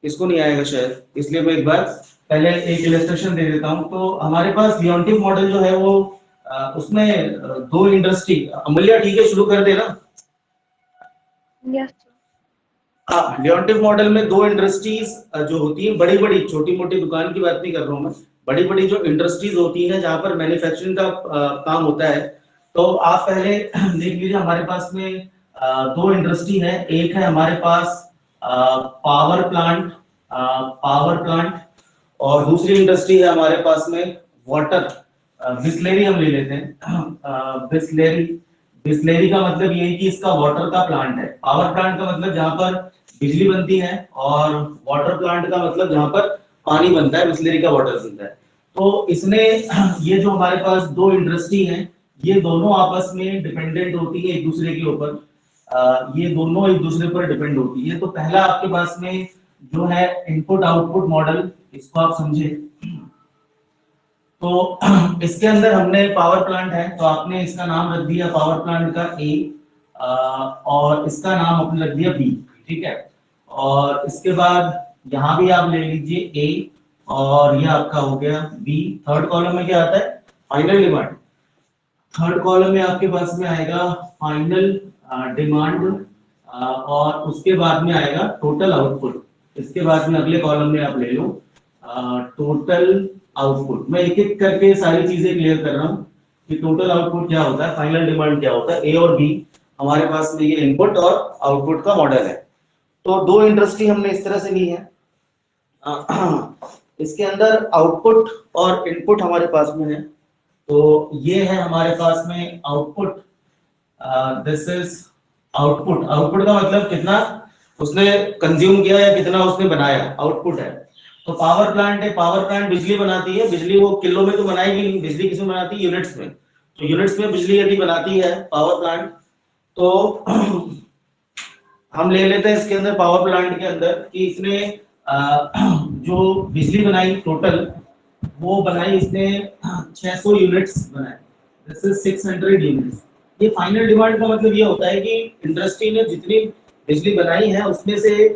इसको नहीं आएगा शायद, इसलिए मैं एक बार पहले एक इलस्ट्रेशन दे देता हूँ। तो हमारे पास लियोनटिव मॉडल जो है वो उसमें दो इंडस्ट्री, अमूल्य ठीक है शुरू कर दे ना। यस हाँ, लियोनटिव मॉडल में दो इंडस्ट्रीज जो होती हैं, बड़ी बड़ी, छोटी मोटी दुकान की बात नहीं कर रहा हूँ मैं, बड़ी बड़ी जो इंडस्ट्रीज होती हैं जहां पर मैन्युफैक्चरिंग का काम होता है। तो आप पहले देख लीजिए, हमारे पास में दो इंडस्ट्री है। एक है हमारे पास पावर प्लांट, और दूसरी इंडस्ट्री है हमारे पास में वाटर, बिस्लेरी हम ले लेते हैं। बिस्लेरी, बिस्लेरी का मतलब ये है कि इसका वाटर का प्लांट है। पावर प्लांट का मतलब जहां पर बिजली बनती है, और वाटर प्लांट का मतलब जहां पर पानी बनता है, बिस्लेरी का वाटर बनता है। तो इसमें ये जो हमारे पास दो इंडस्ट्री हैं, ये दोनों आपस में डिपेंडेंट होती है एक दूसरे के ऊपर। ये दोनों एक दूसरे पर डिपेंड होती है। तो पहला आपके पास में जो है इनपुट आउटपुट मॉडल, इसको आप समझे। तो इसके अंदर हमने पावर प्लांट है, तो आपने इसका नाम रख दिया पावर प्लांट का ए, और इसका नाम आपने रख दिया बी, ठीक है। और इसके बाद यहाँ भी आप ले लीजिए ए, और ये आपका हो गया बी। थर्ड कॉलम में क्या आता है? Final demand. थर्ड कॉलम में आपके पास में आएगा फाइनल डिमांड, और उसके बाद में आएगा टोटल आउटपुट। इसके बाद में अगले कॉलम में आप ले लो टोटल आउटपुट। मैं एक एक करके सारी चीजें क्लियर कर रहा हूँ कि टोटल आउटपुट क्या होता है, फाइनल डिमांड क्या होता है। ए और बी हमारे पास में ये इनपुट और आउटपुट का मॉडल है। तो दो इंडस्ट्री हमने इस तरह से ली है। इसके अंदर आउटपुट और इनपुट हमारे पास में है। तो ये है हमारे पास में output, this is output. Output का मतलब कितना उसने कंज्यूम किया या कितना उसने बनाया, आउटपुट है। तो पावर प्लांट है, पावर प्लांट बिजली बनाती है। बिजली वो किलो में तो बनाएगी नहीं, बिजली किसमें बनाती है? यूनिट्स में। तो यूनिट्स में बिजली यदि बनाती है पावर प्लांट, तो हम ले लेते हैं इसके अंदर पावर प्लांट के अंदर कि इसने जो बिजली बनाई टोटल, वो बनाई इसने 600 यूनिट्स बनाए। This is 600 units. ये फाइनल डिमांड का मतलब ये होता है कि इंडस्ट्री ने जितनी बिजली बनाई है उसमें से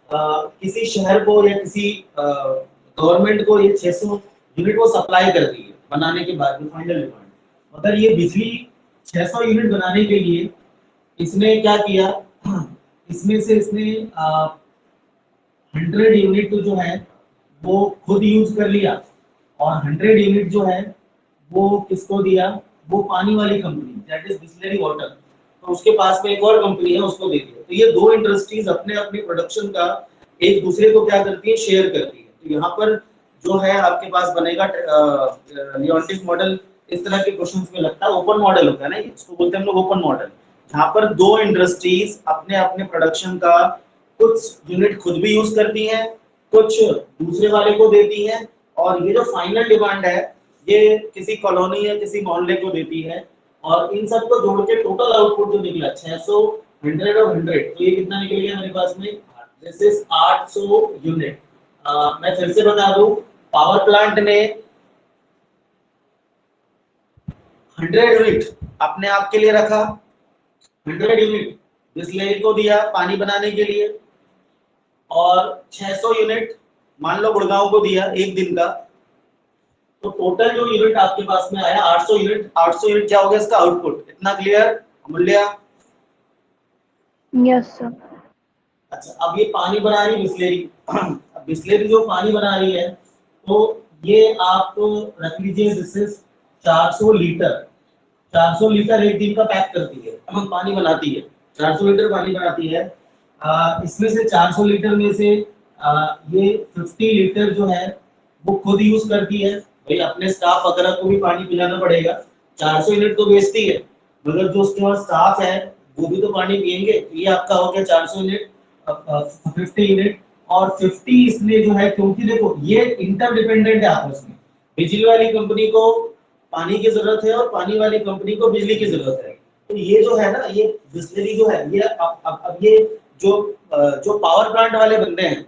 किसी शहर को या किसी गवर्नमेंट को ये 600 यूनिट वो सप्लाई कर दी है बनाने के बाद में, फाइनल डिमांड। मगर ये बिजली 600 यूनिट बनाने के लिए इसने क्या किया, इसमें से इसने 100 यूनिट जो है वो खुद यूज कर लिया, और 100 यूनिट जो है वो किसको दिया? वो पानी वाली company, that is Bisleri water. तो उसके पास में एक और कंपनी है, उसको दे दिया। तो ये दो इंडस्ट्रीज अपने अपने प्रोडक्शन का एक दूसरे को क्या करती है? शेयर करती है। तो यहाँ पर जो है आपके पास बनेगा लियोनटिव मॉडल। इस तरह के क्वेश्चंस में लगता है ओपन मॉडल होता है ना, इसको बोलते हैं हम लोग ओपन मॉडल। यहाँ पर दो इंडस्ट्रीज अपने अपने प्रोडक्शन का कुछ यूनिट खुद भी यूज करती हैं, कुछ दूसरे वाले को देती हैं, और ये जो फाइनल डिमांड है ये किसी कॉलोनी या किसी मोहल्ले को देती है। और इन सब को जोड़ के टोटल आउटपुट जो निकला 600, 100 और 100, तो ये कितना निकल गया मेरे पास में? This is 800 unit. मैं फिर से बता दूं, पावर प्लांट ने 100 यूनिट अपने आप के लिए रखा, 100 यूनिट बिस्लेरी को दिया पानी बनाने के लिए, और 600 यूनिट मान लो गुड़गांव को दिया एक दिन का। तो टोटल जो यूनिट आपके पास में आया 800 यूनिट। 800 यूनिट क्या हो गया इसका आउटपुट? इतना क्लियर अमूल्य? Yes sir. अच्छा, अब ये पानी बना रही बिस्लेरी। अब बिस्लेरी जो पानी बना रही है, तो ये आप रख लीजिए दिस इज 400 लीटर। 400 लीटर एक दिन का पैक करती है, पानी बनाती है। 400 लीटर पानी बनाती है। इसमें से 400 लीटर में से ये 50 लीटर जो है वो खुद यूज करती है। भाई अपने स्टाफ वगैरह को भी पानी पिलाना पड़ेगा। 400 यूनिट तो बेचती है, मगर जो उसके पास स्टाफ है वो भी तो पानी पियेंगे। ये आपका हो गया 400 यूनिट, 50 यूनिट। और 50 इसमें जो है, क्योंकि देखो ये इंटरडिपेंडेंट है आपस में। बिजली वाली कंपनी को पानी की जरूरत है और पानी वाली कंपनी को बिजली की जरूरत है। तो ये जो है ना, ये बिस्लरी जो है, ये अब ये जो पावर प्लांट वाले बंदे हैं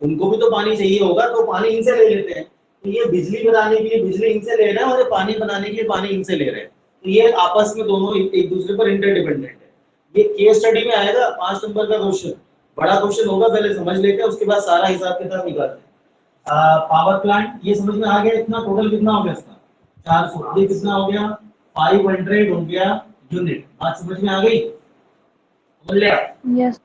उनको भी तो पानी चाहिए होगा, तो पानी इनसे ले लेते हैं। तो ये बिजली बनाने के लिए बिजली इनसे ले रहे हैं, और ये पानी बनाने के लिए पानी इनसे ले रहे हैं। तो ये आपस में दोनों एक दूसरे पर इंटरडिपेंडेंट है। ये केस स्टडी में आएगा 5 नंबर का क्वेश्चन, बड़ा क्वेश्चन होगा, पहले समझ लेते हैं, उसके बाद सारा हिसाब किताब निकालते हैं। पावर प्लांट ये समझ में आ गया, इतना टोटल कितना हो गया इसका 400, ये कितना हो गया 500 हो गया यूनिट। बात समझ में आ गई, समझ लिया? Yes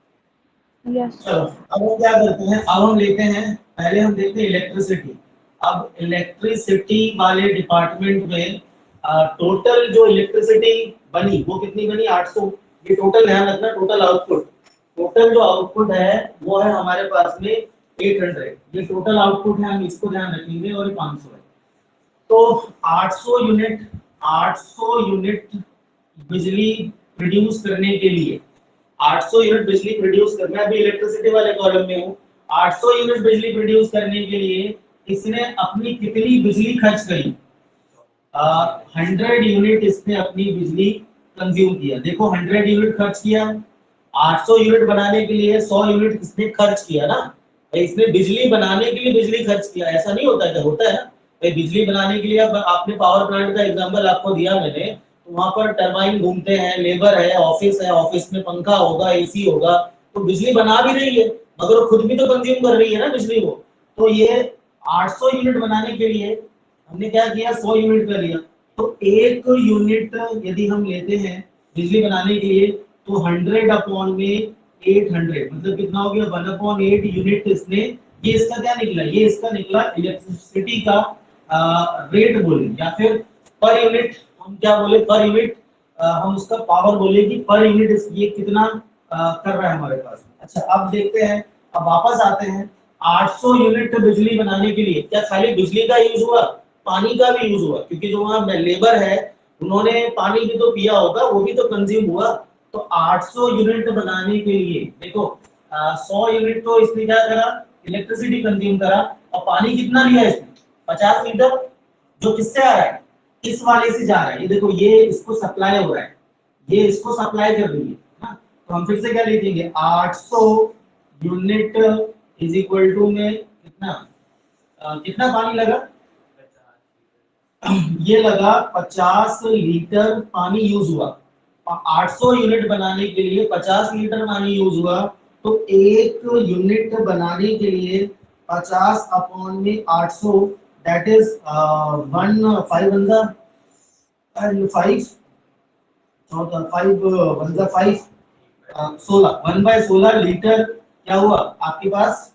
yes. चलो अब हम क्या करते हैं, अब हम लेते हैं, पहले हम देखते हैं इलेक्ट्रिसिटी। अब इलेक्ट्रिसिटी वाले डिपार्टमेंट में टोटल जो इलेक्ट्रिसिटी बनी वो कितनी बनी 800। ये टोटल ध्यान रखना, टोटल आउटपुट, टोटल जो आउटपुट है वो है हमारे पास में 800। ये टोटल आउटपुट है, हम इसको ध्यान रखेंगे, और ये 500 है। तो 800 यूनिट, 800 यूनिट बिजली प्रोड्यूस करने के लिए, 800 यूनिट बिजली प्रोड्यूस करना है, अभी इलेक्ट्रिसिटी वाले कॉलम में हूँ। 800 यूनिट बिजली प्रोड्यूस करने के लिए इसने अपनी कितनी बिजली खर्च करी? 100 यूनिट इसने अपनी बिजली कंज्यूम किया। देखो 100 यूनिट खर्च किया, 800 यूनिट बनाने के लिए 100 यूनिट इसने खर्च किया ना, इसने बिजली बनाने के लिए बिजली खर्च किया। ऐसा नहीं होता है, होता है ना बिजली बनाने के लिए। अब आपने पावर प्लांट का एग्जांपल आपको दिया मैंने, तो वहां पर टरबाइन घूमते हैं, लेबर है, ऑफिस में पंखा होगा, एसी होगा, तो बिजली बना भी रही है, मगर वो खुद भी तो कंज्यूम कर रही है ना बिजली को। तो ये 800 यूनिट बनाने के लिए हमने क्या किया, 100 यूनिट कर लिया। तो एक यूनिट यदि हम लेते हैं बिजली बनाने के लिए, तो 100 अपॉन में 800 मतलब कितना हो गया 1/8 यूनिट इसने, ये इसका क्या निकला, ये इसका निकला इलेक्ट्रिसिटी का रेट बोले, या फिर पर यूनिट हम क्या बोले, पर यूनिट हम उसका पावर बोले कि पर यूनिट ये कितना कर रहा है हमारे पास। अच्छा अब देखते हैं, अब वापस आते हैं, 800 यूनिट बिजली बनाने के लिए क्या खाली बिजली का यूज हुआ, पानी का भी यूज हुआ, क्योंकि जो वहां लेबर है उन्होंने पानी भी तो पिया होगा, वो भी तो कंज्यूम हुआ। तो 800 यूनिट बनाने के लिए देखो 100 यूनिट तो इसने क्या करा, इलेक्ट्रिसिटी कंज्यूम करा, और पानी कितना लिया इसने 50 लीटर, जो किससे आ रहा है, इस वाले से जा रहा है। ये देखो ये इसको सप्लाई हो रहा है, ये इसको सप्लाई कर रही है ना। तो हम फिर से क्या लिखेंगे, 800 यूनिट इज इक्वल टू में कितना कितना पानी लगा, ये लगा 50 लीटर पानी यूज हुआ। 800 यूनिट बनाने के लिए 50 लीटर पानी यूज हुआ, तो एक यूनिट बनाने के लिए 50 अपॉन में 800 दैट इज 1/16 लीटर क्या हुआ आपके पास,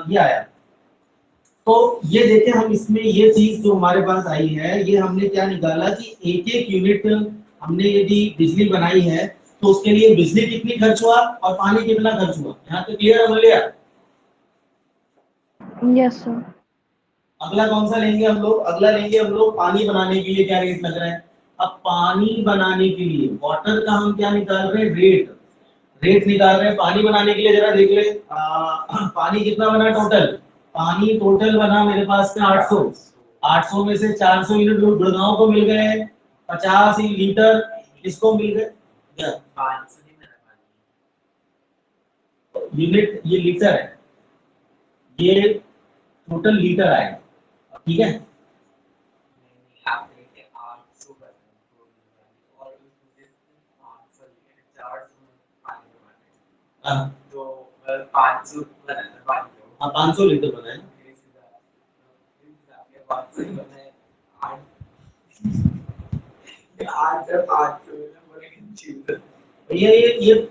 ये आया। तो ये देखें हम इसमें ये चीज जो हमारे पास आई है, ये हमने क्या निकाला कि एक एक यूनिट हमने यदि बिजली बनाई है तो उसके लिए बिजली कितनी खर्च हुआ और पानी कितना खर्च हुआ। यहाँ तो क्लियर है बोलिए। Yes sir. अगला कौन सा लेंगे हम लोग, अगला लेंगे हम लोग पानी बनाने के लिए क्या रेट लग रहा है। अब पानी बनाने के लिए वाटर का हम क्या निकाल रहे हैं, रेट निकाल रहे हैं पानी बनाने के लिए। जरा देख ले पानी कितना बना टोटल, पानी टोटल बना मेरे पास में 800 में से 400 यूनिट गुड़गांव को मिल गए, 50 लीटर इसको मिल गए, यूनिट ये लीटर है, ये टोटल लीटर आएगा, ठीक है। तो 500 लीटर बना है,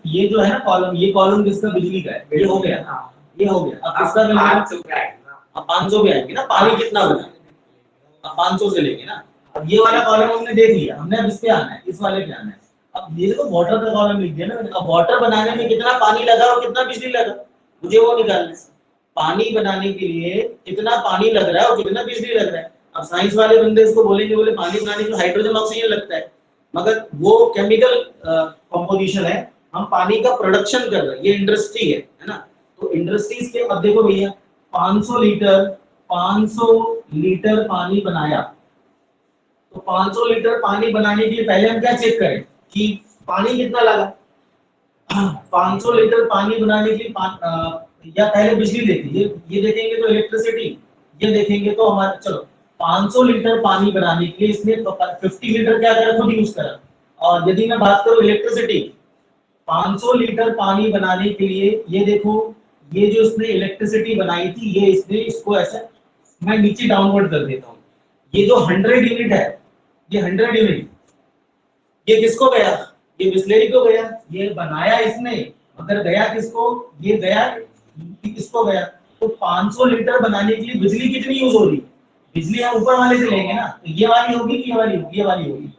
ये जो है ना कॉलम, ये कॉलम किसका, बिजली का है, ये हो गया, ये हो गया। अब किसका मिलेगा, अब 500 भी आएंगे ना, पानी कितना बना, अब 500 से लेंगे ना। अब ये वाला कॉलम हमने देख लिया, हमने अब इस पे आना है, इस वाले पे आना है। अब ये देखो वाटर का कॉलम लिख दिया ना मैंने, अब वाटर बनाने में कितना पानी लगा और कितना बिजली लगा, मुझे वो निकालना है। पानी बनाने के लिए कितना पानी लग रहा है और कितना बिजली लग रहा है। अब साइंस वाले बंदे इसको बोलेंगे, बोले पानी बनाने के लिए हाइड्रोजन ऑक्सीजन लगता है, मगर वो केमिकल कंपोजिशन है, हम पानी का प्रोडक्शन कर रहे हैं, ये इंडस्ट्री है ना। तो इंडस्ट्रीज के, अब देखो भैया 500 लीटर पानी बनाया, तो 500 लीटर पानी बनाने के लिए पहले हम क्या चेक करें कि पानी कितना लगा। 500 लीटर पानी बनाने के लिए या पहले बिजली देखिए, ये देखेंगे तो इलेक्ट्रिसिटी, ये देखेंगे तो हमारा, चलो 500 लीटर पानी बनाने के लिए इसने 50 लीटर क्या करा, खुद यूज करा। और यदि मैं बात करूं इलेक्ट्रिसिटी, 500 लीटर पानी बनाने के लिए, ये देखो, ये जो इसने इलेक्ट्रिसिटी बनाई थी, ये इसने इसको ऐसा, मैं नीचे डाउनवर्ड कर देता हूँ, ये जो 100 यूनिट है, ये 100 यूनिट, ये किसको गया, ये बिस्लेरी को गया, ये बनाया इसने, मगर गया किसको, ये गया किसको गया। तो 500 लीटर बनाने के लिए बिजली कितनी यूज हो रही है, बिजली हम ऊपर वाले से लेंगे ना, तो ये वाली होगी कि ये वाली होगी, ये वाली होगी।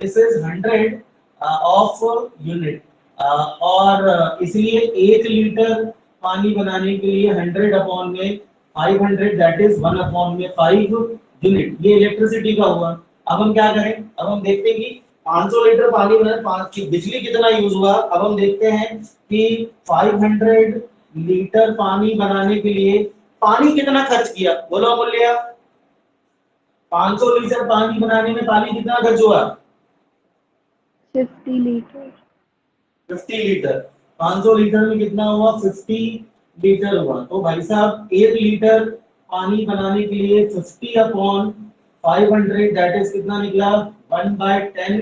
दिस इज 100 ऑफ यूनिट, और इसलिए 1 लीटर पानी बनाने के लिए 100 अपॉन में 500, दैट इज 1 अपॉन में 5 यूनिट, ये इलेक्ट्रिसिटी का हुआ। अब हम क्या करें, अब हम देखते हैं कि 500 लीटर पानी में 5 की बिजली कितना यूज हुआ। अब हम देखते हैं कि 500 लीटर पानी बनाने के लिए पानी कितना खर्च किया, बोलो अमूल्य। 500 लीटर पानी बनाने में पानी कितना खर्च हुआ, 50 लीटर। 50 लीटर। 500 लीटर में कितना हुआ, 50 लीटर हुआ। तो भाई साहब 1 लीटर पानी बनाने के लिए 50 अपॉन 500, दैट इज कितना निकला, 1/10,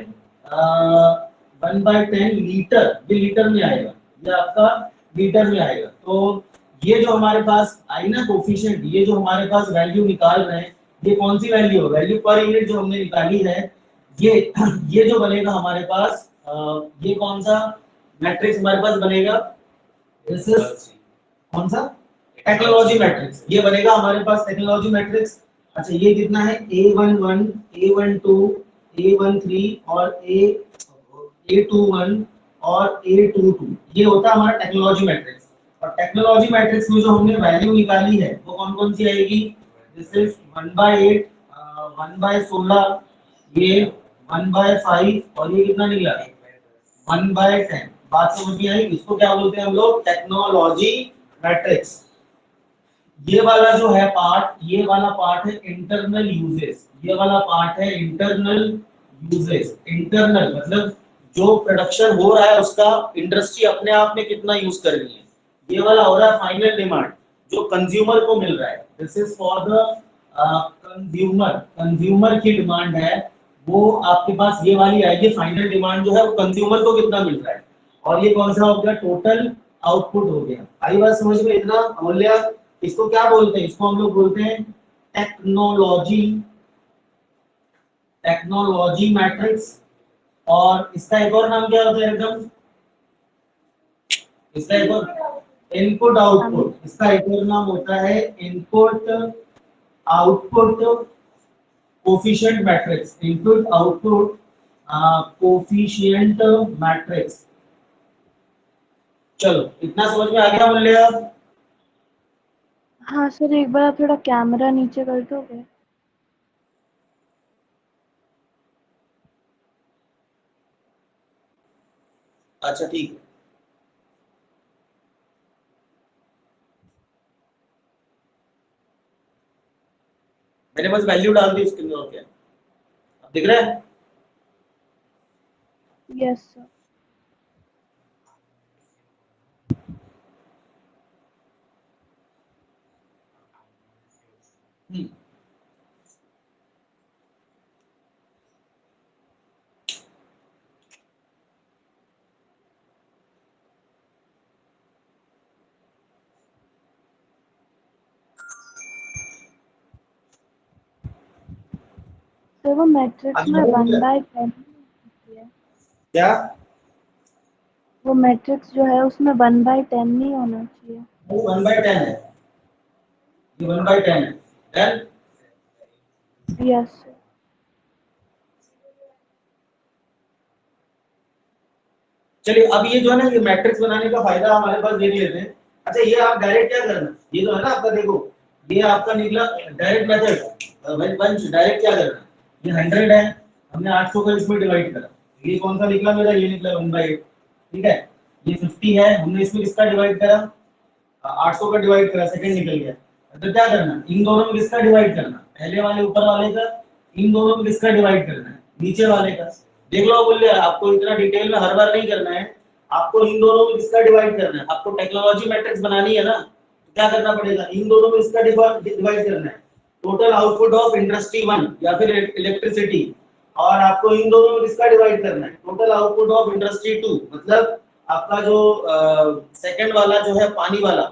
1/10 लीटर, ये लीटर में आएगा, ये आपका लीटर में आएगा। तो ये जो हमारे पास आई ना कोफिशिएंट, ये जो हमारे पास वैल्यू निकाल रहे हैं, ये कौन सी वैल्यू है, वैल्यू पर यूनिट जो हमने निकाली है, ये जो बनेगा हमारे पास, ये कौन सा मैट्रिक्स हमारे पास बनेगा, दिस इज कौन सा, टेक्नोलॉजी मैट्रिक्स, ये बनेगा हमारे पास टेक्नोलॉजी मैट्रिक्स। अच्छा ये कितना है, A11, A12, A13 और A21 और A22, ये होता है हमारा टेक्नोलॉजी मैट्रिक्स। और टेक्नोलॉजी मैट्रिक्स में जो हमने वैल्यू निकाली है वो कौन कौन सी आएगी, दिस इज 1/8, 1/16, ये 1/5 और ये कितना निकला 1/10। बात समझ में आई, इसको क्या बोलते हैं हम लोग, टेक्नोलॉजी मैट्रिक्स। ये वाला जो है पार्ट, ये वाला पार्ट है इंटरनल यूजेस, ये वाला पार्ट है इंटरनल यूजेस। इंटरनल मतलब जो प्रोडक्शन हो रहा है उसका इंडस्ट्री अपने आप में कितना यूज कर रही है। ये वाला हो रहा है फाइनल डिमांड, जो कंज्यूमर को मिल रहा है, this is for the consumer, consumer की डिमांड है, वो आपके पास ये वाली आएगी। फाइनल डिमांड जो है वो कंज्यूमर को कितना मिल रहा है, और ये कौन सा हो गया, टोटल आउटपुट हो गया। आई बात समझ में इतना अमूल्य। इसको क्या बोलते हैं, इसको हम लोग बोलते हैं टेक्नोलॉजी, टेक्नोलॉजी मैट्रिक्स। और इसका एक और नाम क्या होता है एकदम, इसका एक और इनपुट आउटपुट, इसका एक और नाम होता है input output coefficient matrix, input output coefficient matrix. चलो इतना समझ में आ गया मूल्य। हाँ सर, एक बार आप थोड़ा कैमरा नीचे कर दोगे। अच्छा ठीक है, मैंने बस वैल्यू डाल दी उसके अंदर, और क्या अब दिख रहा है। Yes sir. सर वो मैट्रिक्स अभी में हो 1/10 गया? है, क्या, वो मैट्रिक्स जो है उसमें 1/10 नहीं होना चाहिए। वो 1/10 है, ये 1/10 है। Then, yes sir. चलिए अब ये जो है ना, ये मैट्रिक्स बनाने का फायदा हमारे पास देख लेते हैं। अच्छा ये आप डायरेक्ट क्या करना, ये जो है ना आपका, देखो ये आपका निकला डायरेक्ट मेथड, बंच डायरेक्ट क्या करना, ये 100 है, हमने 800 का इसमें डिवाइड करा, ये कौन सा निकला मेरा, ये निकला 1/8, ठीक है। ये 50 है, हमने इसमें किसका डिवाइड करा, 800 का डिवाइड करा, सेकंड निकल गया। तो क्या करना, इन दोनों में किसका डिवाइड करना, पहले वाले ऊपर वाले का, इन दोनों में किसका डिवाइड करना है, नीचे वाले का। देख लो बोल रहे, आपको इतना डिटेल में हर बार नहीं करना है, आपको इन दोनों में किसका डिवाइड करना है, आपको टेक्नोलॉजी मैट्रिक्स बनानी है ना, तो क्या करना पड़ेगा, इन दोनों में इसका डिवाइड करना है, टोटल आउटपुट ऑफ इंडस्ट्री 1 या फिर इलेक्ट्रिसिटी, और आपको इन दोनों में किसका डिवाइड करना है, टोटल आउटपुट ऑफ इंडस्ट्री 2, मतलब आपका जो सेकंड वाला जो है पानी वाला,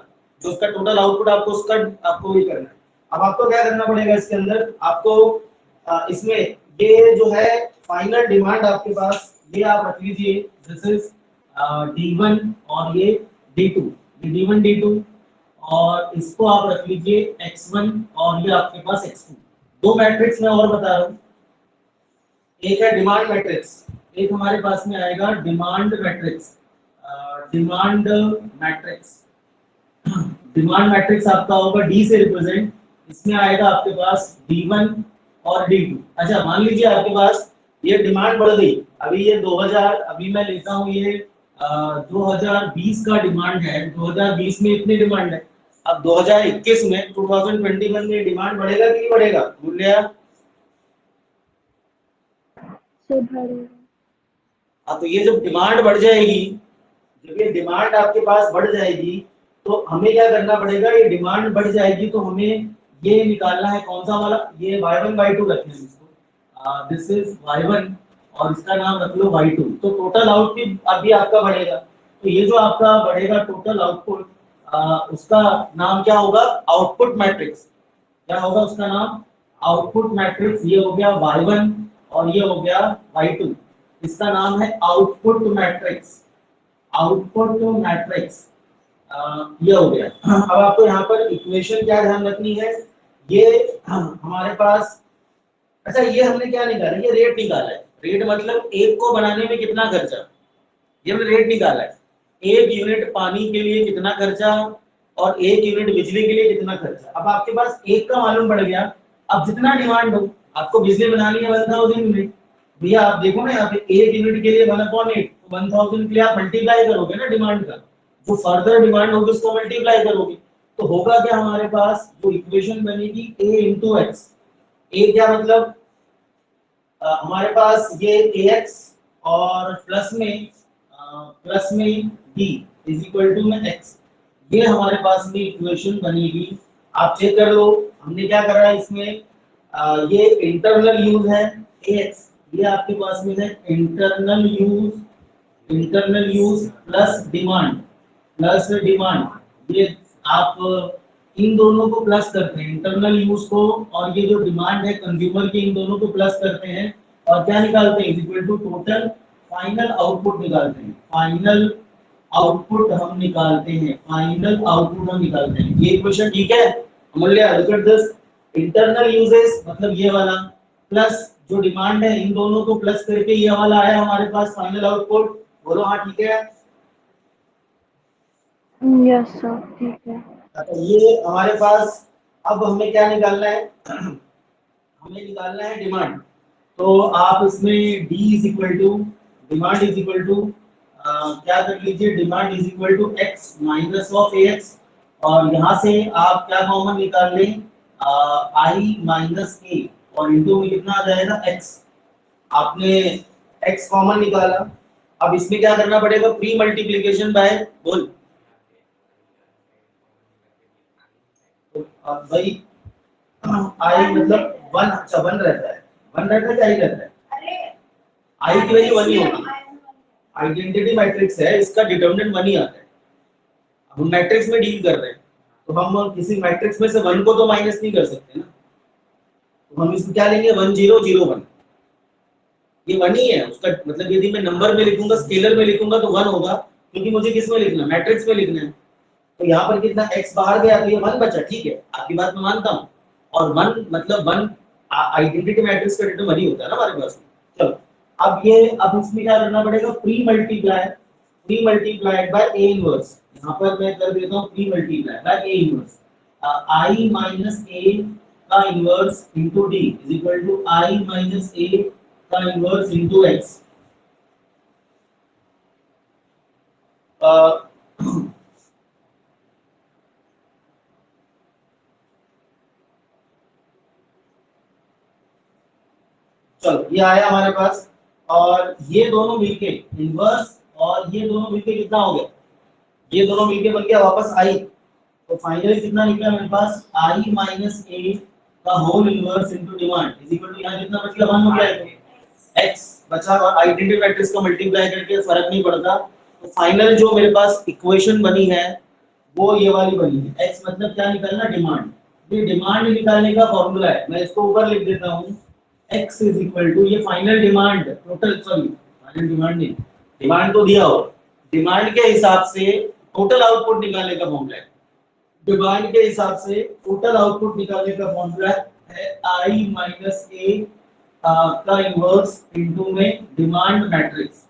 जो उसका टोटल आउटपुट आपको उसका आपको भी करना है। अब आपको क्या करना पड़ेगा इसके अंदर, आपको इसमें ये जो है फाइनल डिमांड आपके पास, ये आप रख लीजिए, दिस इज D1 और ये D2, ये D1 D2, और इसको आप रख लीजिए X1 और ये आपके पास X2। दो मैट्रिक्स मैं और बता रहा हूँ, एक है डिमांड मैट्रिक्स, एक हमारे पास में आएगा demand matrix. Demand matrix, demand matrix आपका होगा D से रिप्रेजेंट, इसमें आएगा आपके पास D1 और D2। अच्छा मान लीजिए आपके पास ये डिमांड बढ़ गई, अभी ये 2000, अभी मैं लेता हूँ ये 2020 का डिमांड है, 2020 में इतनी डिमांड है, अब 2021 में 2021 में डिमांड बढ़ेगा कि नहीं बढ़ेगा मूल्य? से बढ़ेगा। हाँ, तो ये जब डिमांड बढ़ जाएगी, जब ये डिमांड आपके पास बढ़ जाएगी तो हमें क्या करना पड़ेगा, ये डिमांड बढ़ जाएगी तो हमें ये निकालना है कौन सा वाला, ये y1 y2 रखना है इसको, दिस इज y1 और इसका नाम रख लो y2। तो टोटल आउटपुट अभी आपका बढ़ेगा, तो ये जो आपका बढ़ेगा टोटल आउटपुट, उसका नाम क्या होगा, आउटपुट मैट्रिक्स। क्या होगा उसका नाम, आउटपुट मैट्रिक्स। ये हो गया y1 और ये हो गया y2, इसका नाम है आउटपुट मैट्रिक्स। आउटपुट मैट्रिक्स ये हो गया। अब आपको यहाँ पर इक्वेशन क्या ध्यान रखनी है, ये हमारे पास, अच्छा ये हमने क्या निकाला, ये रेट निकाला है। रेट मतलब एक को बनाने में कितना खर्चा, ये हमने रेट निकाला है। एक यूनिट पानी के लिए कितना खर्चा और एक यूनिट बिजली के लिए कितना खर्चा। अब आपके पास एक का मालूम पड़ गया, अब जितना डिमांड हो, आपको बिजली बनानी है 1000 यूनिट, भैया आप देखो ना यहाँ पे एक यूनिट के लिए 1/8, 1000 के लिए आप मल्टीप्लाई करोगे ना डिमांड का, जो फर्दर डिमांड होगी उसको मल्टीप्लाई करोगे, तो होगा क्या हमारे पास जो इक्वेशन बनेगी a into x। a क्या मतलब, हमारे पास ये ax और प्लस में b इज इक्वल टू में x, ये हमारे पास में इक्वेशन बनेगी। आप चेक कर लो हमने क्या करा है इसमें, ये इंटरनल यूज है ax, ये आपके पास में है इंटरनल यूज प्लस डिमांड, ये आप इन दोनों को प्लस करते हैं, इंटरनल यूज को और ये जो डिमांड है कंज्यूमर की, इन दोनों को प्लस करते हैं और क्या निकालते हैं, equal to total final output निकालते हैं। फाइनल आउटपुट हम निकालते हैं, ये इक्वेशन ठीक है अमूल्य, look at this, internal uses मतलब ये वाला प्लस जो डिमांड है, इन दोनों को प्लस करके ये वाला आया हमारे पास फाइनल आउटपुट। बोलो हाँ ठीक है। यस सर ठीक है। तो ये हमारे पास, अब हमें क्या निकालना है, हमें निकालना है डिमांड। तो आप इसमें d is equal to demand is equal to क्या कर लीजिए, demand is equal to x minus of ax, और यहाँ से आप क्या कॉमन निकाल लें, i माइनस a, और इनटू में कितना आ जाएगा x, आपने x कॉमन निकाला। अब इसमें क्या करना पड़ेगा, प्री मल्टीप्लिकेशन बाय, बोल भाई, आई मतलब 1, अच्छा 1 रहता है, 1 रहता है क्या आई रहता है, आई की वैल्यू 1 ही होगी, आइडेंटिटी मैट्रिक्स है, इसका डिटरमिनेंट 1 ही आता है। हम मैट्रिक्स में डील कर रहे हैं तो हम किसी मैट्रिक्स में से 1 को तो माइनस नहीं कर सकते ना, तो हम इसको क्या लेंगे 1 0 0 1, ये 1 ही है उसका मतलब। यदि मैं नंबर में लिखूंगा, स्केलर में लिखूंगा तो 1 होगा, क्योंकि मुझे किस में लिखना है, मैट्रिक्स में लिखना है। तो यहाँ पर कितना x बाहर गया तो ये 1 बचा, ठीक है आपकी बात मैं मानता हूँ, और 1 मतलब 1 आइडेंटिटी मैट्रिक्स का डिटरमिनेंट 1 ही होता है ना हमारे पास। चलो अब इसमें क्या करना पड़ेगा, pre multiplied by a inverse, यहाँ पर मैं कर देता हूँ pre multiply by a inverse, i minus a का inverse into d is equal to i minus a का इनवर्स इनटू x। चलो ये आया हमारे पास, और ये दोनों मिलके इनवर्स और ये दोनों मिलके कितना हो गया, ये दोनों मिलके बन गया वापस i, तो फाइनली कितना निकला मेरे पास, i माइनस a का whole inverse into demand is equal to, यहाँ कितना बच गया 1 हो गया, x बचा, और आइडेंटिटी मैट्रिक्स को मल्टीप्लाई करके फर्क नहीं पड़ता, तो फाइनल जो मेरे पास इक्वेशन बनी है वो ये वाली बनी है। x मतलब क्या निकालना, डिमांड। ये डिमांड निकालने का फॉर्मूला है, मैं इसको ऊपर लिख देता हूँ। x इज इक्वल टू, ये final demand, total, sorry final demand नहीं, डिमांड तो दिया हो, डिमांड के हिसाब से टोटल आउटपुट निकालने का फॉर्मूला है। डिमांड के हिसाब से टोटल आउटपुट निकालने का फॉर्मूला है आई माइनस ए का इनवर्स इनटू में डिमांड मैट्रिक्स।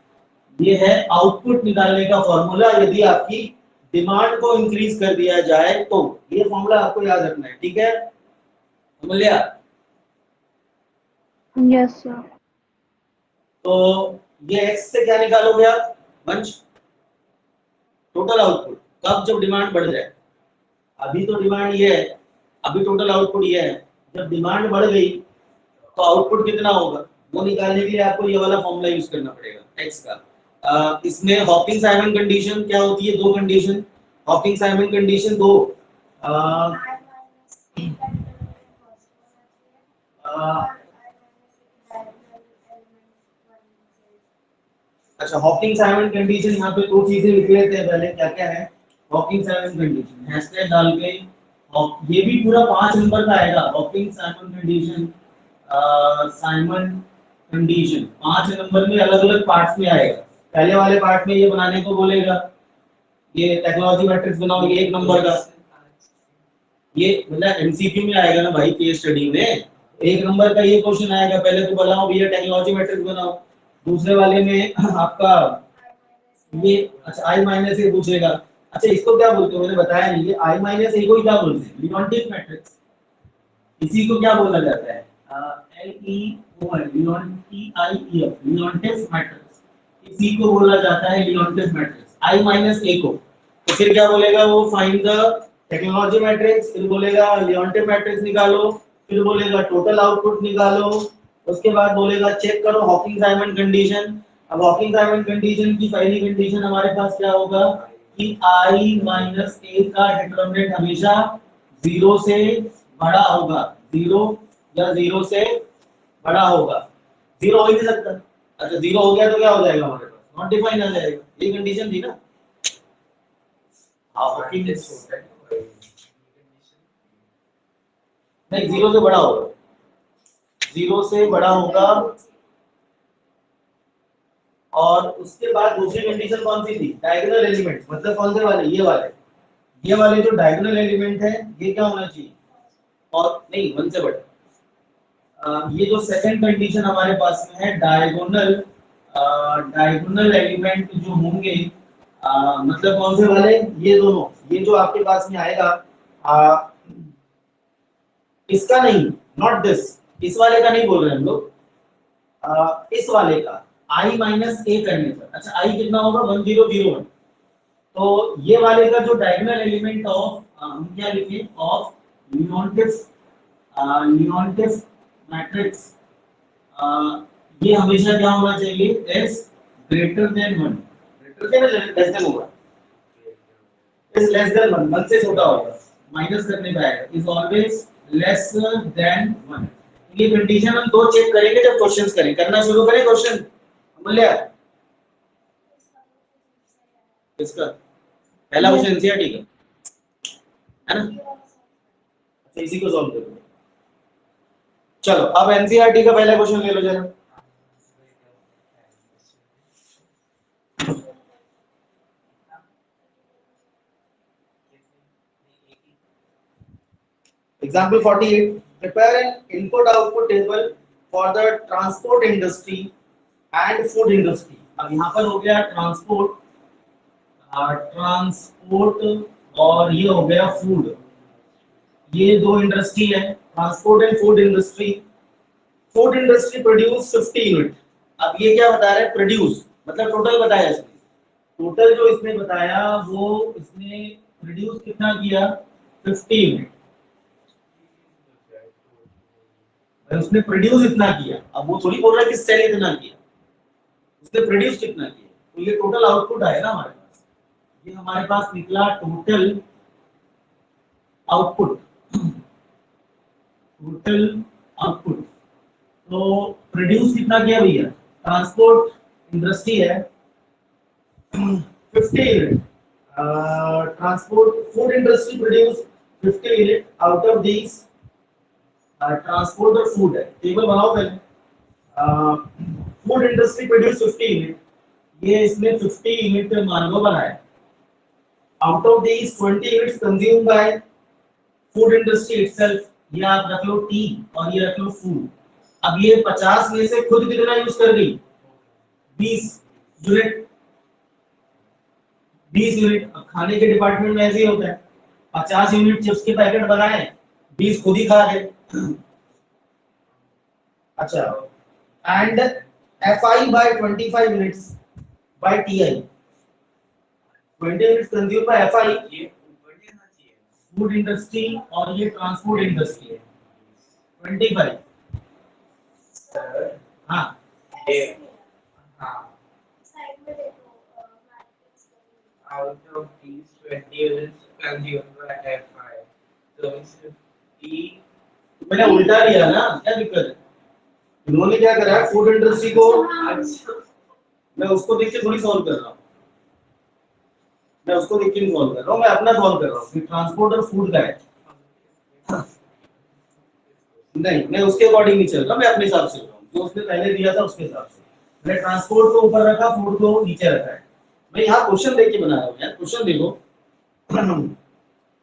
ये है आउटपुट निकालने का फॉर्मूला यदि आपकी डिमांड को इंक्रीज कर दिया जाए तो। ये फॉर्मूला आपको याद रखना है, ठीक है, समझ लिया? Yes sir. तो ये x से क्या निकालोगे आप वंश? टोटल आउटपुट कब, जब डिमांड बढ़ जाए। अभी तो डिमांड ये है, अभी टोटल आउटपुट ये है, जब डिमांड बढ़ गई तो आउटपुट कितना होगा वो निकालने के लिए आपको ये वाला फॉर्मूला यूज करना पड़ेगा x का। इसमें हॉकिंग साइमन कंडीशन क्या होती है, दो कंडीशन, हॉकिंग साइमन कंडीशन दो। आ, अच्छा, हॉकिंग साइमन कंडीशन, यहाँ पे दो चीजें लिख लेते हैं पहले, क्या क्या है हॉकिंग साइमन कंडीशन, हैशटैग डाल के। और ये भी पूरा 5 नंबर का आएगा, Hawking Simon condition, Simon condition 5 number में अलग अलग पार्ट्स में आएगा। पहले वाले पार्ट में ये बनाने को बोलेगा, ये टेक्नोलॉजी मैट्रिक्स बनाओ, ये 1 नंबर का, ये मतलब एमसीक्यू में आएगा ना भाई, केस स्टडी में 1 नंबर का ये क्वेश्चन आएगा, पहले तो बनाओ भैया टेक्नोलॉजी मैट्रिक्स बनाओ। दूसरे वाले में आपका ये, अच्छा आई माइनस ए पूछेगा। अच्छा इसको क्या बोलते हैं, मैंने बताया नहीं, ये आई माइनस ए को ही क्या बोलते हैं, लियोनटिफ मैट्रिक्स। इसी को क्या बोला जाता है, L E O N, Leontief matrix, इसी को बोला जाता है लियोनटिफ मैट्रिक्स, आई माइनस ए को। तो फिर क्या बोलेगा वो, फाइंड द टेक्नोलॉजी मैट्रिक्स, फिर बोलेगा लियोनटिफ मैट्रिक्स निकालो, फिर बोलेगा टोटल आउटपुट निकालो, उसके बाद बोलेगा चेक करो हॉकिंग साइमन कंडीशन। अब हॉकिंग साइमन कंडीशन की पहली कंडीशन हमारे पास क्या होगा कि i माइनस ए का डिटरमिनेंट हमेशा 0 से बड़ा होगा, 0 या 0 से बड़ा होगा, 0 हो ही नहीं सकता। अच्छा 0 हो गया तो क्या हो जाएगा हमारे पास, नॉट डिफाइन आ जाएगा, ये कंडीशन थी ना। हॉकिंग नहीं, 0 से बड़ा होगा, 0 से बड़ा होगा। और उसके बाद दूसरी कंडीशन कौन सी थी, डायगोनल एलिमेंट, मतलब कौन से वाले, ये वाले जो डायगोनल एलिमेंट है ये क्या होना चाहिए, और नहीं 1 से बड़ा। ये जो सेकंड कंडीशन हमारे पास में है, डायगोनल एलिमेंट जो होंगे, मतलब कौन से वाले, ये दोनों, ये जो आपके पास में आएगा, इसका नहीं, नॉट दिस, इस वाले का नहीं बोल रहे हम लोग, इस वाले का i माइनस ए करने पर। अच्छा i कितना होगा, 1001। तो ये वाले का जो डायगोनल एलिमेंट ऑफ, हम क्या लिखें, ऑफ लियोनटिफ मैट्रिक्स, ये हमेशा क्या होना चाहिए, s greater than 1, greater than less than होगा, इज लेस देन 1, 1 से छोटा होगा, माइनस करने का आएगा, इज ऑलवेज लेस देन 1। ये कंडीशन हम दो चेक करेंगे जब क्वेश्चंस करें, करना शुरू करें क्वेश्चन, मूल्य इसका पहला क्वेश्चन एनसीईआरटी का है ना, तो इसी को सॉल्व करो। चलो अब एनसीईआरटी का पहला क्वेश्चन ले लो जरा। Example 48. Prepare an input-output table for the transport industry and food industry. अब यहाँ पर हो गया ट्रांसपोर्ट, और ये हो गया फूड, ये दो इंडस्ट्री है, transport and food industry. Food industry produce 50 unit. अब ये क्या बता रहा है, प्रोड्यूस मतलब टोटल बताया इसने, टोटल जो इसने बताया वो इसने प्रोड्यूस कितना किया, 50 यूनिट, उसने प्रोड्यूस इतना किया। अब वो थोड़ी बोल रहा है कि सेल इतना किया, उसने प्रोड्यूस कितना किया, तो ये टोटल आउटपुट आया ना हमारे पास, ये हमारे पास निकला टोटल आउटपुट, टोटल आउटपुट। तो प्रोड्यूस कितना किया भैया, ट्रांसपोर्ट इंडस्ट्री है, 50 unit transport food industry produce 50 unit out of these transport और फूड है टेबल बनाओ पहले फूड इंडस्ट्री प्रोड्यूस 50 यूनिट ये इसने 50 यूनिट मानव बनाए out of these 20 units consume by food industry itself ये आप रख लो टी और ये रख लो फूड अब ये 50 में से खुद कितना यूज कर गई 20 यूनिट 20 यूनिट अब खाने के डिपार्टमेंट में ऐसे ही होता है 50 यूनिट चिप्स के पैकेट बनाए 20 खुद ही खा गए अच्छा and FI by 25 minutes by TI 20 minutes consumed by FI ये ऊपर देना चाहिए। फूड इंडस्ट्री और ये ट्रांसपोर्ट इंडस्ट्री है 25 सर हाँ ये हाँ out of these 20 units consumed by FI so it's 50 मैंने उल्टा लिया ना क्या दिक्कत है इन्होंने क्या करा है फूड इंडस्ट्री को अच्छा मैं उसको देख के थोड़ी सॉल्व कर रहा हूँ मैं उसको देख के नहीं सॉल्व कर रहा हूँ मैं अपना सॉल्व कर रहा हूँ कि ट्रांसपोर्ट और फूड का है नहीं मैं उसके अकॉर्डिंग नहीं चल रहा मैं अपने हिसाब से चल रहा हूँ जो उसने पहले दिया था उसके हिसाब से मैंने ट्रांसपोर्ट को ऊपर रखा फूड को नीचे रखा है मैं यहाँ क्वेश्चन देख के बना रहा हूँ यार क्वेश्चन देखो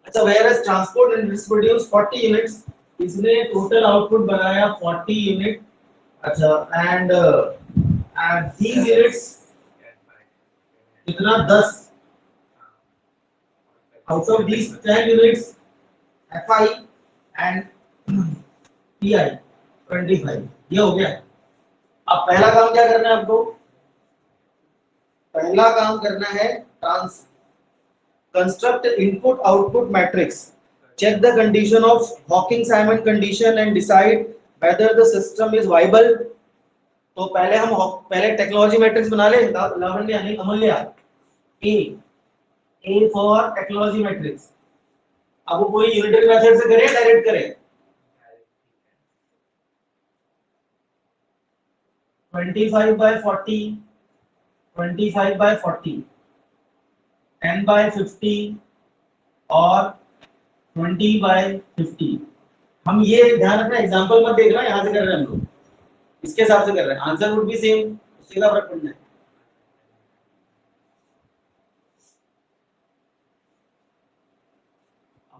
अच्छा whereas transport industry produce 40 units इसने टोटल आउटपुट बनाया 40 यूनिट अच्छा एंड these यूनिट्स कितना 10 out of these 10 units FI and TI 25 ये हो गया अब पहला काम क्या करना है आपको पहला काम करना है ट्रांस construct input output matrix check the condition of Hawking-Simon condition and decide whether the system is viable तो पहले हम पहले टेक्नोलॉजी मैट्रिक्स बना ले लावण्य नहीं अमूल्य A फॉर टेक्नोलॉजी मैट्रिक्स अब वो कोई यूनिटरी मेथड से करे डायरेक्ट करे 25 by 40 25 by 40 10 by 50 और 20 by 50 हम ये ध्यान रखना एग्जांपल मत देख रहा है यहाँ से कर रहे हैं हम लोग इसके हिसाब से कर रहे हैं आंसर वुड बी सेम उससे क्या फर्क पड़ना है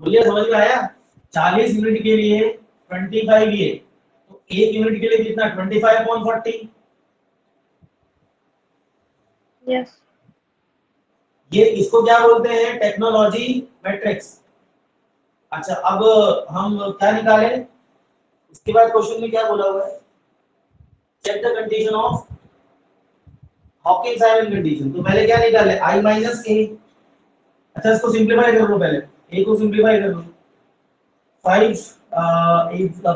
बोलिए समझ में आया 40 यूनिट के लिए 25 ये तो एक यूनिट के लिए कितना 25 अपॉन 40 यस ये इसको क्या बोलते हैं टेक्नोलॉजी मैट्रिक्स अच्छा अब हम क्या निकालें इसके बाद क्वेश्चन में क्या बोला हुआ है check the condition of Hawking Simon condition तो पहले क्या निकाले I माइनस a अच्छा इसको सिंपलीफाई कर लो पहले a को सिंपलीफाई कर लो 5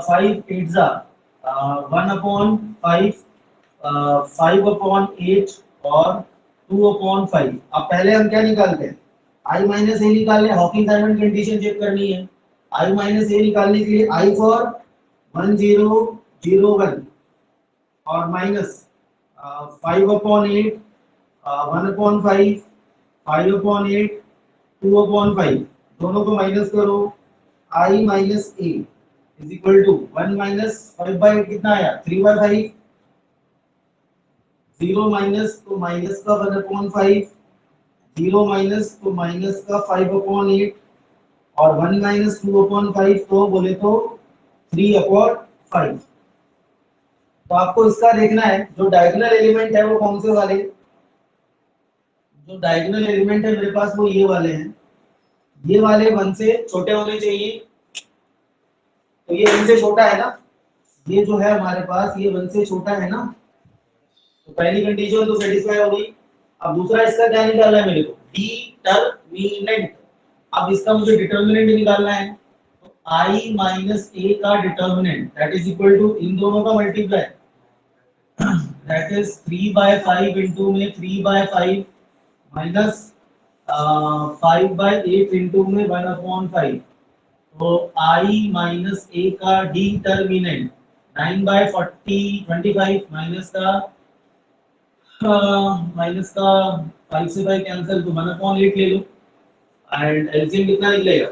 5 8 जा 1 अपॉन 5 5 अपॉन 8 और 2 अपॉन 5 अब पहले हम क्या निकालते हैं I माइनस a निकालने हॉकिंग-साइमन कंडीशन चेक करनी है I माइनस a निकालने के लिए I फॉर 1 0 0 1 और minus 5 upon 8 1 upon 5 5 upon 8 2 upon 5 दोनों को माइनस करो I minus a is equal to 1 minus 5 by 8 कितना आया 3 बाई 5 0 माइनस तो माइनस का 1 अपॉन 5 0 माइनस तो माइनस का 5 अपॉन 8 और 1 माइनस 2 अपॉन 5 तो बोले तो 3 अपॉन 5 तो आपको इसका देखना है जो डायगोनल एलिमेंट है वो कौन से वाले जो डायगोनल एलिमेंट है मेरे पास वो ये वाले हैं ये वाले 1 से छोटे होने चाहिए तो ये 1 से छोटा है ना ये जो है हमारे पास ये 1 से छोटा है ना तो पहली कंडीशन तो सेटिस्फाई हो गई अब दूसरा इसका क्या निकालना है मेरे को डिटरमिनेंट अब इसका मुझे डिटरमिनेंट निकालना है तो I माइनस a का determinant that is equal to इन दोनों का multiply that is 3 by 5 into में 3 by 5 minus 5 by 8 into में 1 upon 5 तो I minus a का डिटरमिनेंट 9 by 40 25 minus का माइनस का 5 से 5 कैंसिल, तो 1/8 ले लो एंड एलसीएम कितना निकलेगा,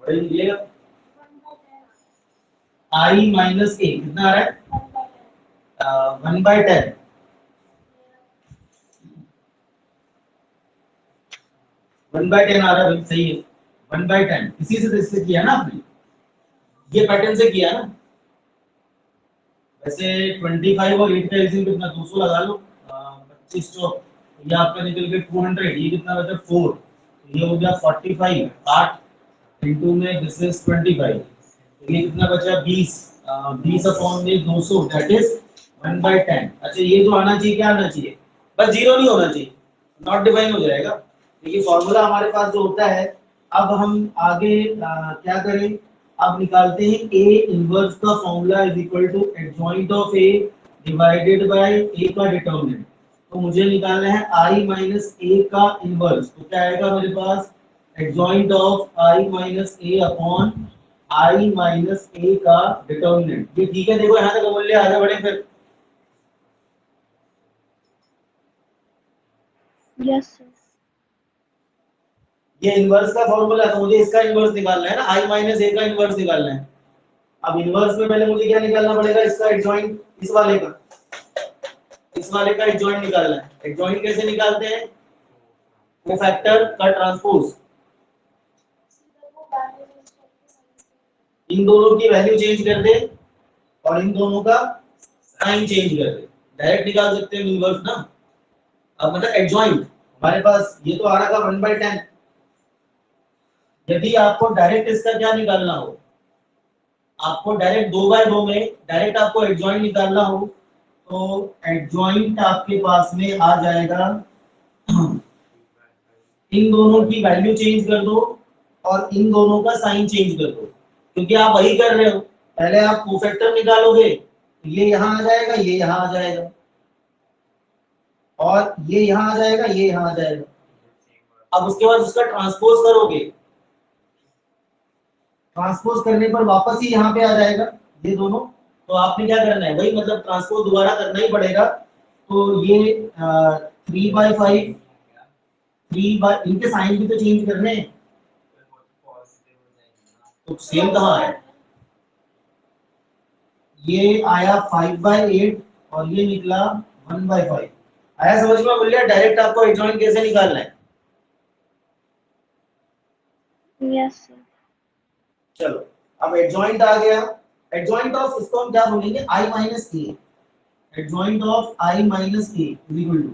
बड़ा निकलेगा I माइनस ए कितना आ रहा है 1/10, 1/10 आ रहा है भाई, सही है 1/10, इसी से इससे किया ना आपने, ये पैटर्न से किया ना। वैसे 25 और 8 का एलसीएम कितना 200 लगा लो, 25 चौक, ये आपका निकल के 200, ये कितना बचा 4, तो ये हो गया 45, 8 इनटू में दिस इज 25, तो ये कितना बचा 20, 20 अपॉन में 200 दैट इज 1/10। अच्छा ये जो आना चाहिए क्या आना चाहिए, बस जीरो नहीं होना चाहिए, नॉट डिवाइन हो जाएगा। देखिए फॉर्मूला हमारे पास जो होता है, अब हम आगे क्या करें, अब निकालते हैं ए इनवर्स का formula is equal to adjoint of A divided by A का डिटर्मिनेंट। तो मुझे निकालना है आई माइनस ए का इनवर्स, तो क्या आएगा मेरे पास adjoint of I minus A upon I minus A का डिटर्मिनेंट। ये ठीक है, देखो यहाँ तक मूल्य आगे बढ़े फिर। Yes sir. ये इनवर्स का फॉर्मूला है, तो मुझे इसका इनवर्स निकालना है ना, आई माइनस ए का इनवर्स निकालना है। अब इनवर्स में पहले मुझे क्या निकालना पड़ेगा, इसका एडजॉइंट, इस वाले का, इस वाले का एडजॉइंट निकालना है। एडजॉइंट कैसे निकालते हैं, कोफैक्टर का ट्रांसपोज, इन दोनों की वैल्यू चेंज कर दे और इन दोनों का साइन चेंज कर दे, डायरेक्ट निकाल सकते हैं इनवर्स ना। अब मतलब एडजॉइंट हमारे पास ये तो आ रहा था 1/10, यदि आपको डायरेक्ट इसका क्या निकालना हो, आपको डायरेक्ट 2/2 में डायरेक्ट आपको एडजॉइंट निकालना हो, तो एडजॉइंट आपके पास में आ जाएगा, इन दोनों की वैल्यू चेंज कर दो और इन दोनों का साइन चेंज कर दो, क्योंकि आप वही कर रहे हो। पहले आप कोफैक्टर निकालोगे तो ये यहाँ आ जाएगा, ये यहाँ आ जाएगा, और ये यहाँ आ जाएगा, ये यहाँ आ जाएगा। अब उसके बाद उसका ट्रांसपोज करोगे, ट्रांसपोज करने पर वापस ही यहाँ पे आ जाएगा ये दोनों। तो आपने क्या करना है, वही मतलब ट्रांसपोज दोबारा करना ही पड़ेगा। तो ये 3/5, 3 इनके साइन भी तो चेंज करने हैं, तो सेम कहाँ है, ये आया 5/8 और ये निकला 1/5। आया समझ में मूल्य, डायरेक्ट आपको एडजॉइंट कैसे निकालना है। Yes sir. चलो अब एडजॉइंट आ गया, एडजॉइंट ऑफ इसको हम क्या बोलेंगे, I minus A, adjoint of I minus A is equal to,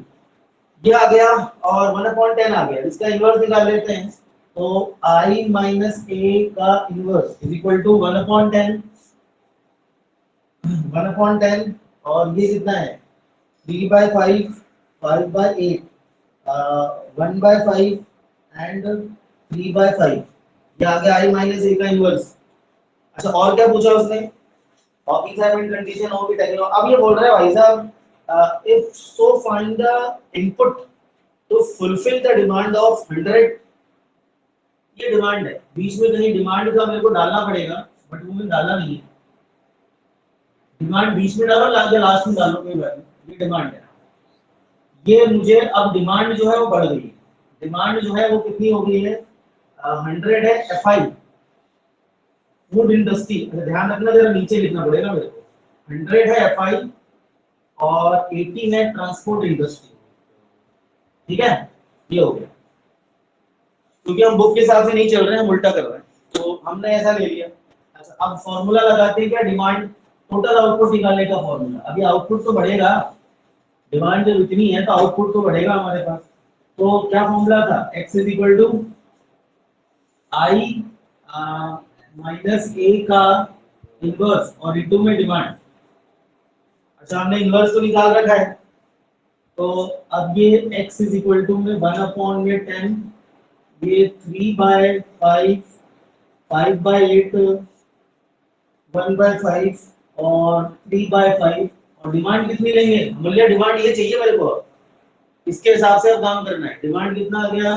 ये आ गया और 1/10 आ गया, इसका इनवर्स निकाल लेते हैं। तो आई माइनस ए का इनवर्स इज इक्वल टू 1/10, 1/10, और ये कितना है 3/5, 5/8, 1/5 एंड 3/5, ये आ गया आई माइनस ए का इनवर्स। अच्छा और क्या पूछा उसने, हॉकिंग असाइनमेंट कंडीशन हो भी टेक्नो। अब ये बोल रहा है भाई साहब if so find the input to fulfil the demand of 100। ये डिमांड है, बीच में कहीं डिमांड का मेरे को डालना पड़ेगा, बट वो मैंने डाला नहीं है। डिमांड बीच में डालो, लास्ट में डालो, कोई बात नहीं, ये डिमांड है। ये मुझे अब डिमांड जो है वो बढ़ गई है, डिमांड जो है वो कितनी हो गई है 100 है एफआई फूड इंडस्ट्री। ध्यान रखना, जरा नीचे लिखना पड़ेगा मेरे को, 100 है एफआई और 18 है ट्रांसपोर्ट इंडस्ट्री। ठीक है, ये हो गया, क्योंकि हम बुक के हिसाब से नहीं चल रहे हैं, हम उल्टा कर रहे हैं, तो हमने ऐसा ले लिया। अच्छा अब फॉर्मूला लगाते हैं क्या, डिमांड टोटल आउटपुट निकालने का फॉर्मूला। अभी आउटपुट तो बढ़ेगा, डिमांड जब इतनी है तो आउटपुट तो बढ़ेगा हमारे पास। तो क्या फॉर्मूला था, x is equal to I minus A का इनवर्स और इनटू में डिमांड। अच्छा हमने इनवर्स तो निकाल रखा है, तो अब ये x इज इक्वल टू में 1/10, ये 3/5, 5/8, 1/5 और 3/5, और डिमांड कितनी लेंगे, मूल्य डिमांड ये चाहिए मेरे को, इसके हिसाब से अब काम करना है। डिमांड कितना आ गया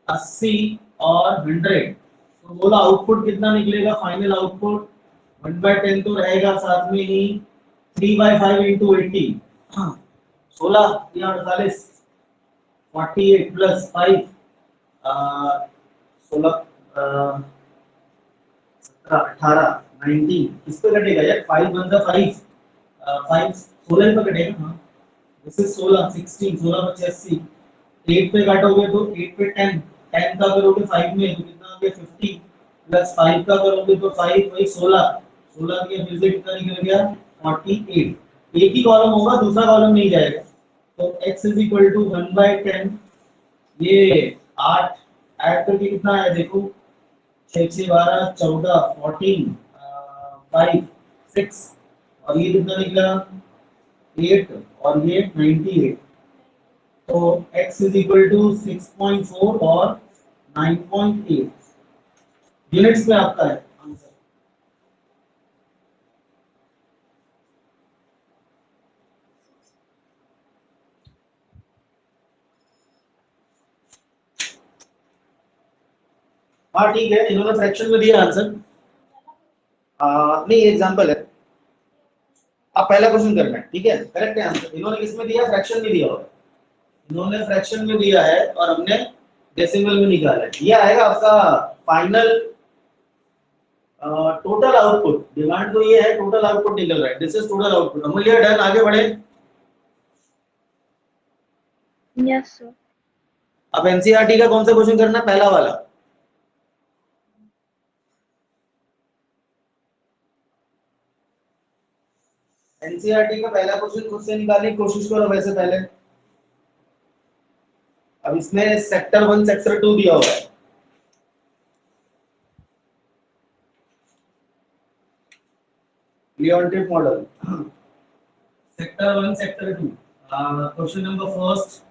80 और 100, तो बोला आउटपुट कितना निकलेगा, फाइनल आउटपुट 1/10 तो रहेगा, साथ में ही 3/5 into 80, 16 या 48, 48 प्लस 5, 16, 18, 19, किस पे कटेगा यार? 5 वन 5, 5 16 पे कटेगा। हाँ, दिस इज 16, 16, 16 बचे 80, 8 पे काटोगे तो 8 पे 10, 10 का करोगे 5 में तो कितना आ गया? 50 प्लस 5 का करोगे तो 5 वही 16, 16 के फिर से कितना निकल गया? 48। एक ही कॉलम होगा, दूसरा कॉलम नहीं जाएगा। तो x इज इक्वल टू 1/10, ये 8 ऐड करके कितना आया देखो, 6 6 12 14 14, 5 6, और ये कितना निकला? 8, और ये 98। तो x इज इक्वल टू 6.4 और 9.8 यूनिट्स में आपका है आंसर। हाँ ठीक है, इन्होंने फ्रैक्शन में दिया आंसर। नहीं, एग्जांपल है। अब पहला क्वेश्चन करना है, ठीक है? करेक्ट है आंसर। इन्होंने किसमें दिया? फ्रैक्शन में दिया होगा। इन्होंने फ्रैक्शन में दिया है और हमने डेसिमल में निकाला है। ये आएगा आपका फाइनल टोटल आउटपुट। डिमांड तो ये है, टोटल आउटपुट निकल रहा है। This is total output. अमूल्य डन, आगे बढ़े। Yes sir. अब एनसीईआरटी का कौन सा क्वेश्चन करना है? पहला वाला। एनसीईआरटी का पहला क्वेश्चन खुद से निकालने की कोशिश करो वैसे पहले। अब इसमें सेक्टर 1 सेक्टर 2 दिया हुआ है। Leontief model, sector 1 sector 2। Question number first,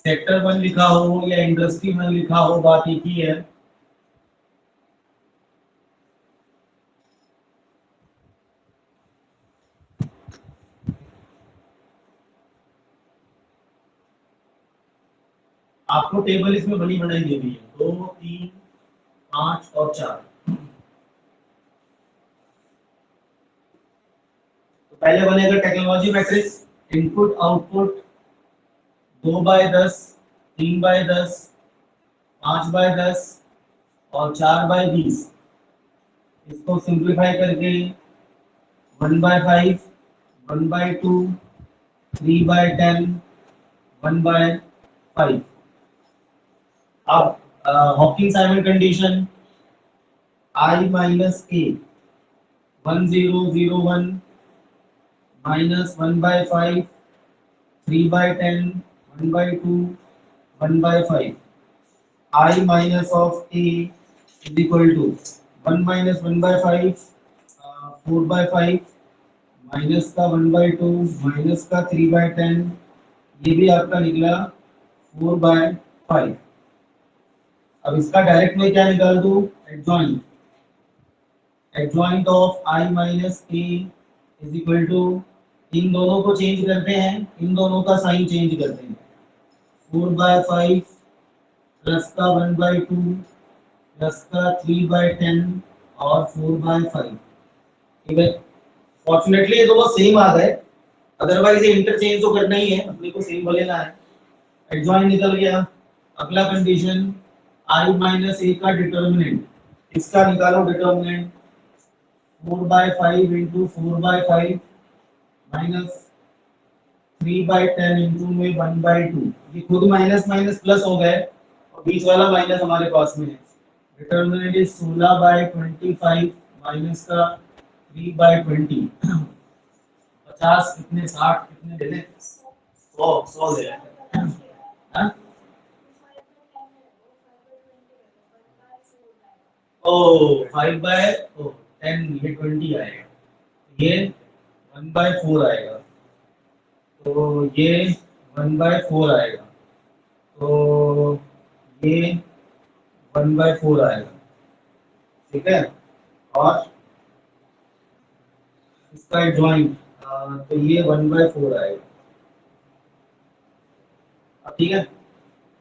sector 1 लिखा हो या इंडस्ट्री 1 लिखा हो, बात एक ही है। आपको टेबल इसमें बनी बनाई दे दी है, 2 3 5 और 4। तो पहले बनेगा टेक्नोलॉजी मैट्रिक्स, इनपुट आउटपुट 2/10, 3/10, 5/10 और 4/20। इसको सिंप्लीफाई करके 1/5, 1/2, 3/10, 1/5। अब Hawking Simon condition, I minus k 1001 minus 1/5, 3/10, 1/2, 1/5. I minus of a is equal to 1 minus 1/5, 4/5, minus का 1/2, माइनस का 3/10, ये भी आपका निकला 4/5। अब इसका डायरेक्ट में क्या निकाल दूं? Adjoint, adjoint of I minus k is equal to, इन दोनों को चेंज करते हैं, इन दोनों का साइन चेंज करते हैं। 4/5 प्लस का 1/2 प्लस का 3/10 और 4/5। ठीक है, फॉर्चुनेटली ये दोनों सेम आ गए, अदरवाइज ये इंटरचेंज तो करना ही है, अपने को सेम लेना है। एडजॉइंट निकल गया। अगला कंडीशन, I minus a का डिटर्मिनेंट, इसका निकालो डिटर्मिनेंट। 4/5 into 4/5 माइनस 3/10 into में 1/2। ये खुद माइनस माइनस प्लस हो गए और बीच वाला माइनस हमारे पास में है। डिटर्मिनेंट इज 16/25 माइनस का 3/20। 50 कितने, 60 कितने दे दें? 100 दे दें। हाँ? ओ 5/10, ये 20 आएगा, ये 1/4 आएगा, तो ये 1/4 आएगा, तो ये 1/4 आएगा। ठीक है, और इसका एडजॉइंट तो ये 1/4 आएगा। अब ठीक है,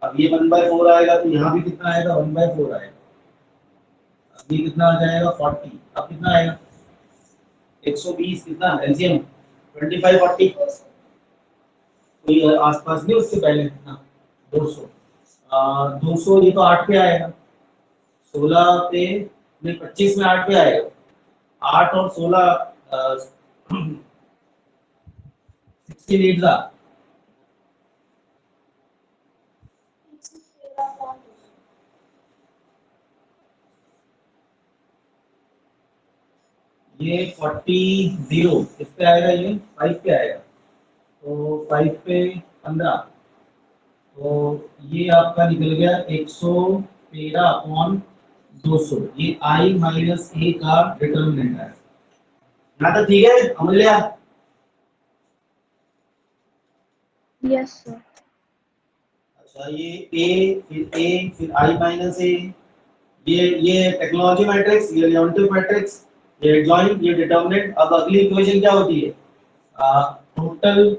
अब ये 1/4 आएगा तो यहाँ भी कितना आएगा, 1/4 आएगा। अब ये कितना आ जाएगा 40। अब कितना आएगा 120, कितना एलसीएम 25 40, कोई आसपास नहीं उससे पहले कितना 200। 200 ये तो 8 पे आएगा, 16 पे नहीं 25 में 8 पे आएगा, 8 और 16 68 का ये 40 0 किस पे आएगा, ये 5 पे आएगा, तो 5 पे 15, तो ये आपका निकल गया 113 अपॉन 200। ये I माइनस ए का डिटर्मिनेंट है। यहाँ तक ठीक है अमूल्य? Yes sir. अच्छा, ये ए फिर I माइनस ए, ये टेक्नोलॉजी मैट्रिक्स, ये लीओन्टिफ मैट्रिक्स, ये एडजॉइंट, ये डिटर्मिनेंट। अब अगली इक्वेशन क्या होती है, टोटल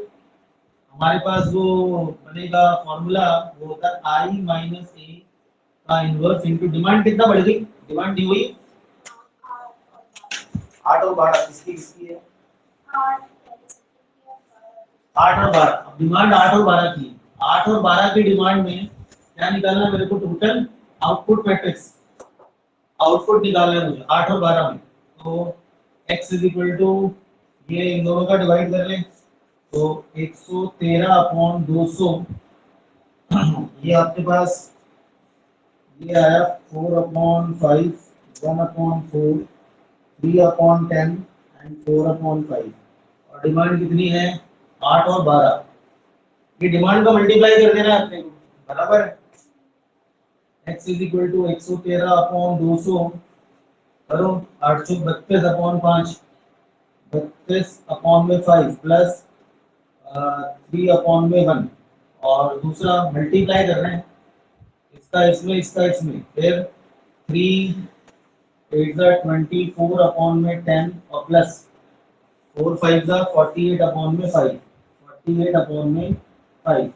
हमारे पास वो बनेगा फॉर्मूला, वो होता है I माइनस ए का इनवर्स इनटू डिमांड। कितना बढ़ गई डिमांड, दी हुई 8 और 12, किसकी किसकी है 8 और 12। अब डिमांड 8 और 12 की, 8 और 12 की डिमांड में क्या निकालना है मेरे को, टोटल आउटपुट मैट्रिक्स, आउटपुट निकालना है मुझे 8 और 12 में। तो x इज इक्वल टू, ये इन दोनों का डिवाइड कर लें, तो 113 अपॉन 200, ये आपके पास ये आया 4 upon 5, 1 upon 4, 3 upon 10 and 4 upon 5। और डिमांड कितनी है 8 और 12। ये डिमांड का मल्टीप्लाई कर देना है अपने को, बराबर है। x is equal to 113 upon 200 करो, 832 अपॉन 5, 32 अपॉन में 5 प्लस 3 अपॉन में 1, और दूसरा मल्टीप्लाई कर रहे हैं इसका इसमें, इसका इसमें, फिर 3 8 24 अपॉन में 10 और प्लस 4 5 48 अपॉन में 5, 48 अपॉन में 5।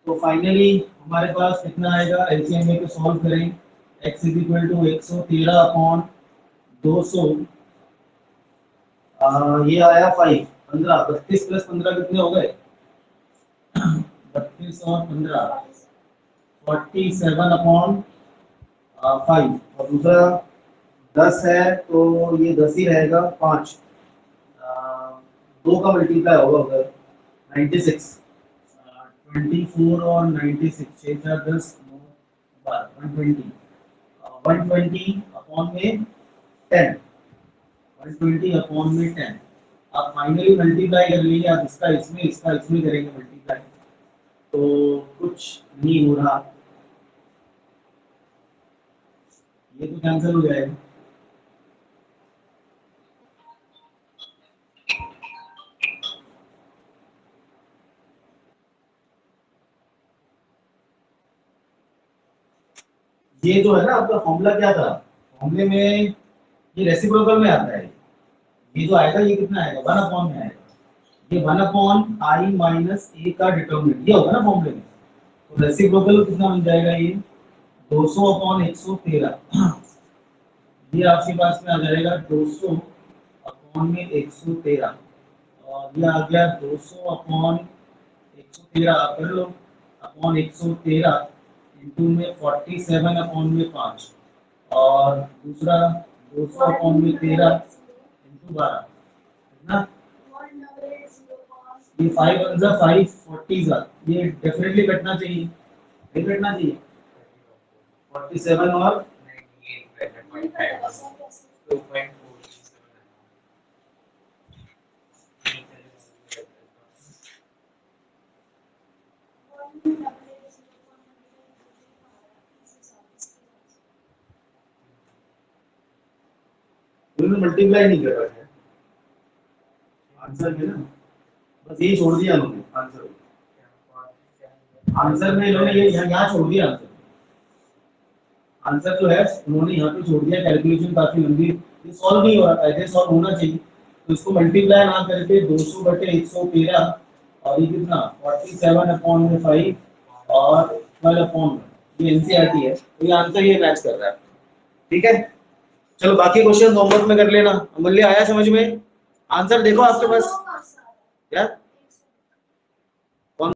तो फाइनली हमारे पास कितना आएगा, एलसीएम को सॉल्व करें, x is equal to 113 upon 200, ये आया 5 15, 32 प्लस 15 कितने हो गए 32 और 15 47 अपॉन 5, और दूसरा 10 है तो ये 10 ही रहेगा, 5 2 का मल्टीप्लाई होगा उधर 96, 24 और 96, 6 4 10 9 12 120, 120 अपॉन में 10, 120 अपॉन में 10। आप फाइनली मल्टीप्लाई कर लीजिए, आप इसका इसमें करेंगे मल्टीप्लाई, तो कुछ नहीं हो रहा, ये तो कैंसिल हो जाएगा। ये जो है ना आपका फॉर्मूला क्या था, फॉर्मूले में ये रेसिप्रोकल में आता है, ये जो आएगा ये कितना आएगा 1 अपॉन में आएगा, ये 1 अपॉन I माइनस ए का डिटर्मिनेंट ये होगा ना फॉर्मूले में, तो रेसिप्रोकल कितना बन जाएगा, ये 200 अपॉन 113, ये आपके पास में आ जाएगा 200 अपॉन में 113, और ये आ गया 200 अपॉन 113, आप कर लो अपॉन 113 इंटू में 47 अपॉन में 5, और दूसरा 200 अपॉन में 13 इंटू 12 ना, ये 5 1 जा 5 40 जा, ये डेफिनेटली कटना चाहिए, नहीं कटना चाहिए 47 और 2.4 मल्टीप्लाई नहीं कर रहा है आंसर में ना, बस ये छोड़ दिया उन्होंने आंसर, आंसर में इन्होंने ये यहाँ छोड़ दिया आंसर, आंसर जो है उन्होंने यहाँ पे छोड़ दिया, कैलकुलेशन काफी लंबी, ये सॉल्व नहीं हो रहा, पहले सॉल्व होना चाहिए, तो इसको मल्टीप्लाई ना करके 200/113 और ये कितना 47/5 और 12/1, ये एनसीईआरटी है, तो ये आंसर ये मैच कर रहा है। ठीक है, चलो बाकी क्वेश्चन होमवर्क में कर लेना। अमूल्य आया समझ में? आंसर देखो आपके पास यार।